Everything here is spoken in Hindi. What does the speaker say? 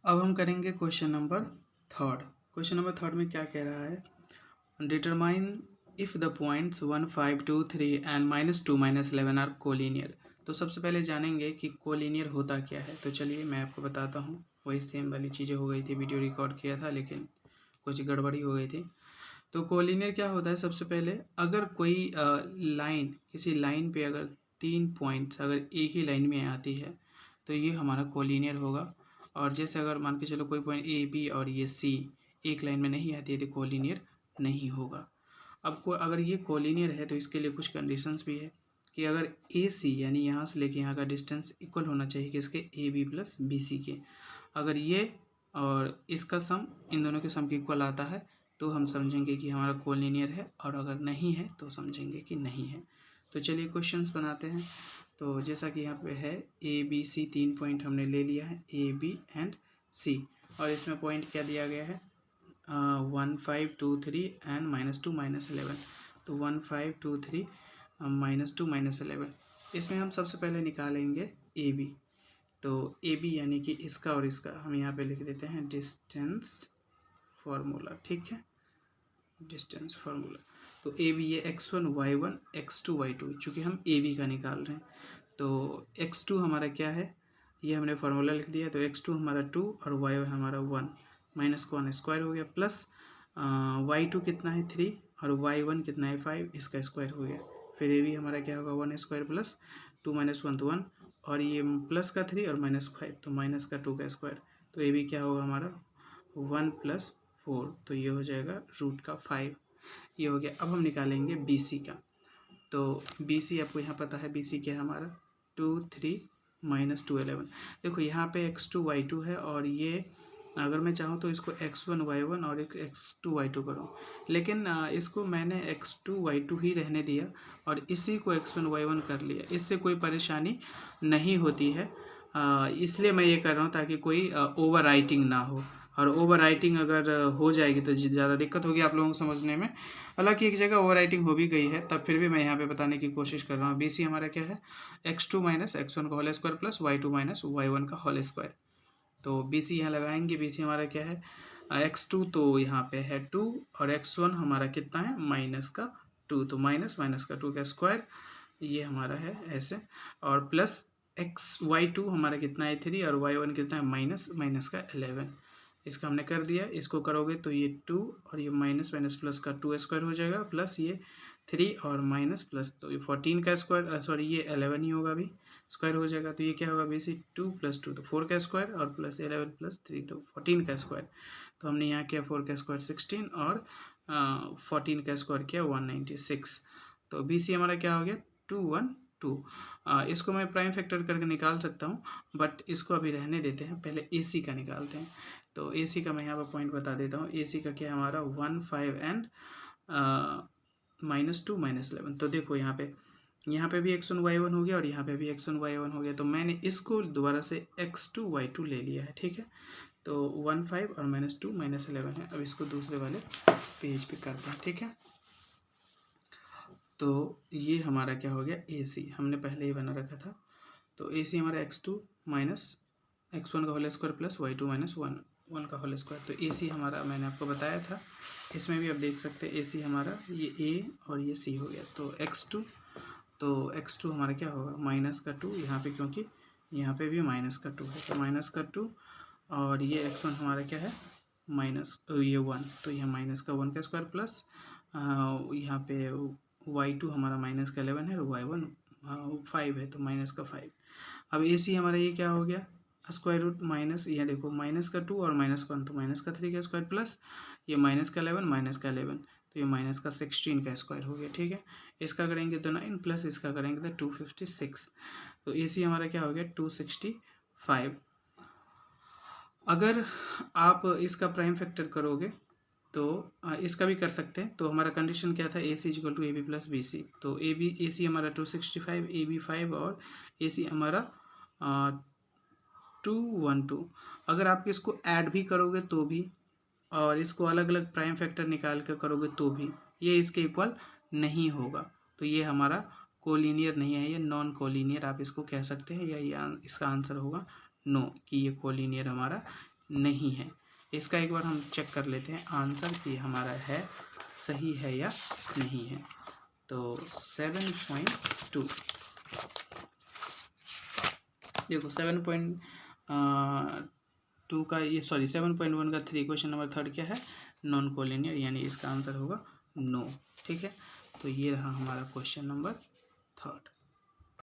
अब हम करेंगे question number third. Question number third में क्या कह रहा है, determine if the points 1, 5, 2, 3 and -2, -11 are collinear. तो सबसे पहले जानेंगे कि कोलिनियर होता क्या है। तो चलिए मैं आपको बताता हूँ। वही सेम वाली चीज़ें हो गई थी, वीडियो रिकॉर्ड किया था लेकिन कुछ गड़बड़ी हो गई थी। तो कोलिनियर क्या होता है, सबसे पहले अगर कोई लाइन, किसी लाइन पे अगर 3 पॉइंट्स अगर एक ही लाइन में आती है तो ये हमारा कोलिनियर होगा। और जैसे अगर मान के चलो कोई पॉइंट ए बी और ये सी एक लाइन में नहीं आती है तो कोलिनियर नहीं होगा। अब अगर ये कोलिनियर है तो इसके लिए कुछ कंडीशंस भी है कि अगर ए सी यानी यहाँ से लेके यहाँ का डिस्टेंस इक्वल होना चाहिए किसके, a B plus B c के। अगर ये और इसका सम इन दोनों के सम के इक्वल आता है तो हम समझेंगे कि हमारा कोलिनियर है, और अगर नहीं है तो समझेंगे कि नहीं है। तो चलिए क्वेश्चंस बनाते हैं। तो जैसा कि यहाँ पे है ए बी सी, 3 पॉइंट हमने ले लिया है, ए बी एंड सी। और इसमें पॉइंट क्या दिया गया है, 1, 5, 2, 3 एंड -2, -11। तो 1, 5, 2, 3 -2, -11। इसमें हम सबसे पहले निकालेंगे ए बी। तो ए बी यानी कि इसका और इसका हम यहाँ पे लिख देते हैं डिस्टेंस फार्मूला। ठीक है, डिस्टेंस फार्मूला। तो ए बी ये x1 y1 x2 y2, चूँकि हम ए बी का निकाल रहे हैं। तो x2 हमारा क्या है, ये हमने फार्मूला लिख दिया। तो x2 हमारा 2 और y हमारा 1, माइनस का 1 स्क्वायर हो गया, प्लस y2 कितना है 3 और y1 कितना है 5, इसका स्क्वायर हो गया। फिर ए बी हमारा क्या होगा 1 स्क्वायर प्लस 2 - 1 तो 1, और ये प्लस का 3 और -5 तो माइनस का 2 का स्क्वायर। तो ए बी क्या होगा हमारा 1 + 4, तो ये हो जाएगा √5। ये हो गया। अब हम निकालेंगे बी सी का। तो बी सी आपको यहाँ पता है, बी सी क्या है हमारा 2, 3 -2, 11। देखो यहाँ पे x2 y2 है, और ये अगर मैं चाहूँ तो इसको x1 y1 और एक x2 y2 करूँ, लेकिन इसको मैंने x2 y2 ही रहने दिया और इसी को x1 y1 कर लिया। इससे कोई परेशानी नहीं होती है, इसलिए मैं ये कर रहा हूँ ताकि कोई ओवर राइटिंग ना हो। और ओवर राइटिंग अगर हो जाएगी तो ज़्यादा दिक्कत होगी आप लोगों को समझने में। हालांकि एक जगह ओवर राइटिंग हो भी गई है, तब फिर भी मैं यहाँ पे बताने की कोशिश कर रहा हूँ। बी सी हमारा क्या है, x2 - x1 का whole square plus y2 - y1 का होल स्क्वायर। तो बी सी यहाँ लगाएंगे। बी सी हमारा क्या है, x2 तो यहाँ पे है 2 और x1 हमारा कितना है -2, तो माइनस का 2 का स्क्वायर, ये हमारा है ऐसे, और प्लस y2 हमारा कितना है 3 और y1 कितना है माइनस का 11। इसका हमने कर दिया। इसको करोगे तो ये 2 और ये माइनस प्लस का 2 स्क्वायर हो जाएगा, प्लस ये 3 और माइनस प्लस, तो ये 14 का स्क्वायर, सॉरी ये 11 ही होगा अभी, स्क्वायर हो जाएगा। तो ये क्या होगा बेसिक 2 + 2 तो 4 का स्क्वायर, और प्लस 11 + 3 तो 14 का स्क्वायर। तो हमने यहाँ किया 4 का स्क्वायर 16 और 14 का स्क्वायर किया 196। तो बी सी हमारा क्या हो गया 212। इसको मैं प्राइम फैक्टर करके निकाल सकता हूँ, बट इसको अभी रहने देते हैं, पहले ए सी का निकालते हैं। तो ए सी का मैं यहाँ पर पॉइंट बता देता हूँ। ए सी का क्या हमारा 1, 5 एंड -2 -11। तो देखो यहाँ पे भी x1 y1 हो गया और यहाँ पे भी x1 y1 हो गया। तो मैंने इसको दोबारा से x2 y2 ले लिया है। ठीक है, तो 1, 5 और -2 -11 है। अब इसको दूसरे वाले पेज पे करते हैं। ठीक है, तो ये हमारा क्या हो गया ए सी, हमने पहले ही बना रखा था। तो ए सी हमारा x2 - x1 का होल स्क्वायर प्लस y2 - 1 का होल स्क्वायर। तो ए सी हमारा मैंने आपको बताया था, इसमें भी आप देख सकते हैं ए सी हमारा ये ए और ये सी हो गया। तो x2, तो x2 हमारा क्या होगा माइनस का 2, यहाँ पे क्योंकि यहाँ पे भी माइनस का 2 है, तो माइनस का 2, और ये x1 हमारा क्या है माइनस ये 1, तो यहाँ माइनस का 1 का स्क्वायर प्लस यहाँ पे y2 हमारा माइनस का 11 है और y1 5 है, तो माइनस का 5। अब ए सी हमारा ये क्या हो गया स्क्वायर रूट माइनस, यहाँ देखो माइनस का 2 और माइनस का 1 तो माइनस का 3 का स्क्वायर प्लस ये माइनस का 11 माइनस का 11, तो ये माइनस का 16 का स्क्वायर हो गया। ठीक है, इसका करेंगे तो 9 प्लस इसका करेंगे तो 256। तो ए सी हमारा क्या हो गया 265। अगर आप इसका प्राइम फैक्टर करोगे तो इसका भी कर सकते हैं। तो हमारा कंडीशन क्या था, A C equal to A B plus B C. तो ए सी हमारा 265, ए बी 5 और ए सी हमारा 212। अगर आप इसको ऐड भी करोगे तो भी, और इसको अलग अलग प्राइम फैक्टर निकाल कर करोगे तो भी ये इसके इक्वल नहीं होगा। तो ये हमारा कोलिनियर नहीं है, ये नॉन कोलिनियर आप इसको कह सकते हैं, या ये इसका आंसर होगा नो, कि ये कोलिनियर हमारा नहीं है। इसका एक बार हम चेक कर लेते हैं आंसर कि हमारा है सही है या नहीं है। तो 7.2 देखो 7.2 का ये 7.1 का 3 क्वेश्चन नंबर 3 क्या है, नॉन कोलिनियर, यानी इसका आंसर होगा नो। ठीक है, तो ये रहा हमारा क्वेश्चन नंबर 3।